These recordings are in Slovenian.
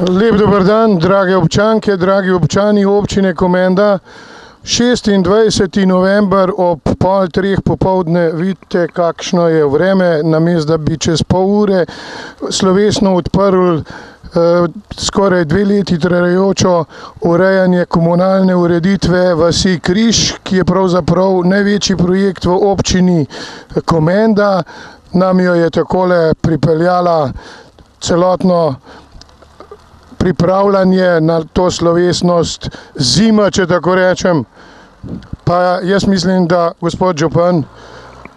Lep dober dan, drage občanke, dragi občani občine Komenda. 26. november ob 2:30 popoldne, vidite, kakšno je vreme, namesto da bi čez pol ure slovesno odprli skoraj 2 leti trajajočo urejanje komunalne ureditve vasi Križ, ki je pravzaprav največji projekt v občini Komenda. Nam jo je takole pripeljala celotno pripravljanje na to slovesnost zima, če tako rečem. Pa jaz mislim, da, gospod župan,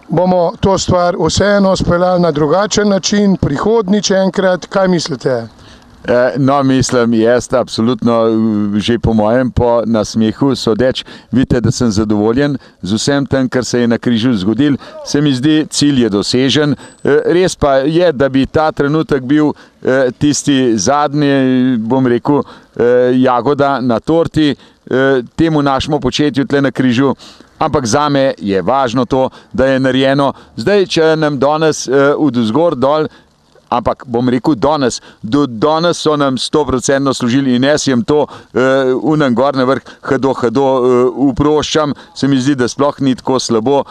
bomo to stvar vseeno speljali na drugačen način, prihodnjič enkrat. Kaj mislite? No, mislim, jaz absolutno, že po mojem, po nasmehu sodeč, vidite, da sem zadovoljen z vsem tem, kar se je na Križu zgodil. Se mi zdi, cilj je dosežen. Res pa je, da bi ta trenutek bil tisti zadnji, bom rekel, jagoda na torti temu našemu početju tle na Križu. Ampak zame je važno to, da je narejeno. Zdaj, če nam danes vdozgor dol, ampak bom rekel danes, do danes so nam 100% služili in jaz jim to unem gor na vrh hado uproščam. Se mi zdi, da sploh ni tako slabo.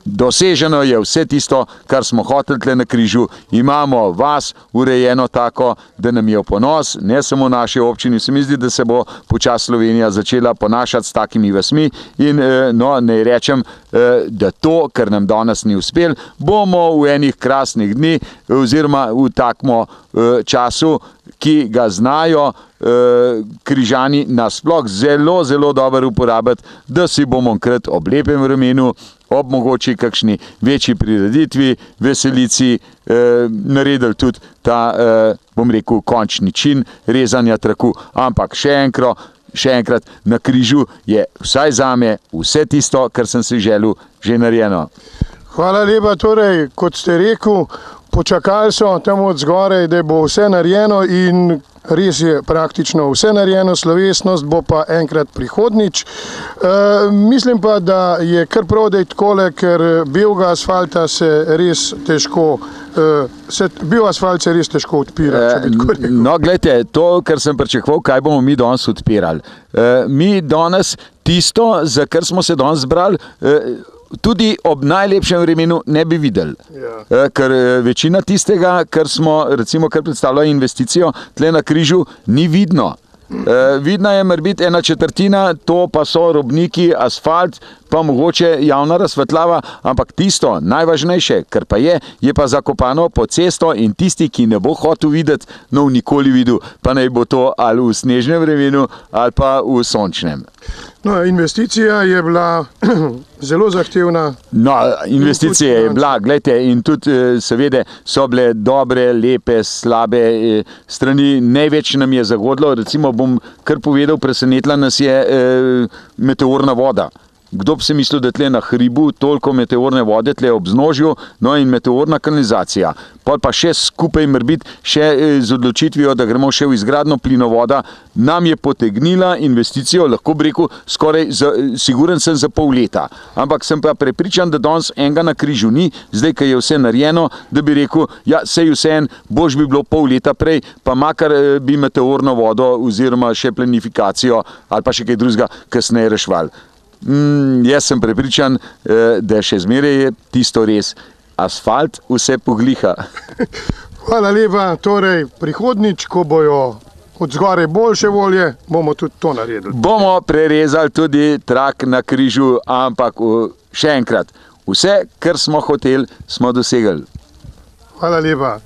Doseženo je vse tisto, kar smo hoteli tle na Križu. Imamo vas urejeno tako, da nam je v ponos, ne samo naši občini. Se mi zdi, da se bo počasi Slovenija začela ponašati s takimi vasmi in no, ne rečem, da to, kar nam danes ni uspel, bomo v enih krasnih dni oziroma v takmo času, ki ga znajo Križani nasploh zelo, zelo dobro uporabiti, da si bomo enkrat ob lepem vremenu, ob mogoče kakšni večji prireditvi, veselici, naredili tudi ta, bom rekel, končni čin rezanja traku. Ampak še enkrat, na Križu je vsaj zame vse tisto, kar sem si želel, že narejeno. Hvala lepa, torej, kot ste rekel, počakali so tam od zgoraj, da bo vse narejeno in res je praktično vse narejeno, slovesnost bo pa enkrat prihodnjič. Mislim pa, da je kar prav, da je takole, ker belega asfalta se res težko, bil asfalt se res težko odpira, če bi tako rekel. No, gledajte, to, kar sem pričakoval, kaj bomo mi danes odpirali. Mi danes tisto, za kar smo se danes zbrali, tudi ob najlepšem vremenu ne bi videli. Ja. Ker večina tistega, kar smo, recimo, kar predstavlja investicijo tle na Križu, ni vidno. Vidna je morbiti 1/4, to pa so robniki, asfalt, pa mogoče javna razsvetljava, ampak tisto najvažnejše, kar pa je pa zakopano po cesto in tisti, ki ne bo hotel videti, no nikoli videl, pa naj bo to ali v snežnem vremenu ali pa v sončnem. No, investicija je bila zelo zahtevna. No, investicija je bila, gledajte, in tudi seveda so bile dobre, lepe, slabe strani. Največ nam je zagodilo, recimo bom kar povedal, presenetila nas je meteorna voda. Kdo bi se mislil, da tle na hribu toliko meteorne vode, tle ob vznožju, no in meteorna kanalizacija. Pol pa še skupaj morbiti, še z odločitvijo, da gremo še v izgradnjo plinovoda, nam je potegnila investicijo, lahko bi rekel, skoraj siguren sem za pol leta. Ampak sem pa prepričan, da danes enega na Križu ni, zdaj, ko je vse narejeno, da bi rekel, ja, sej vseeno, bož bi bilo pol leta prej, pa makar bi meteorno vodo oziroma še plinifikacijo ali pa še kaj drugega kasneje reševali. Jaz sem prepričan, da še zmeraj je tisto res asfalt vse pogliha. Hvala lepa, torej prihodnjič, ko bojo od zgoraj boljše volje, bomo tudi to naredili. Bomo prerezali tudi trak na Križu, ampak še enkrat, vse, kar smo hoteli, smo dosegli. Hvala lepa.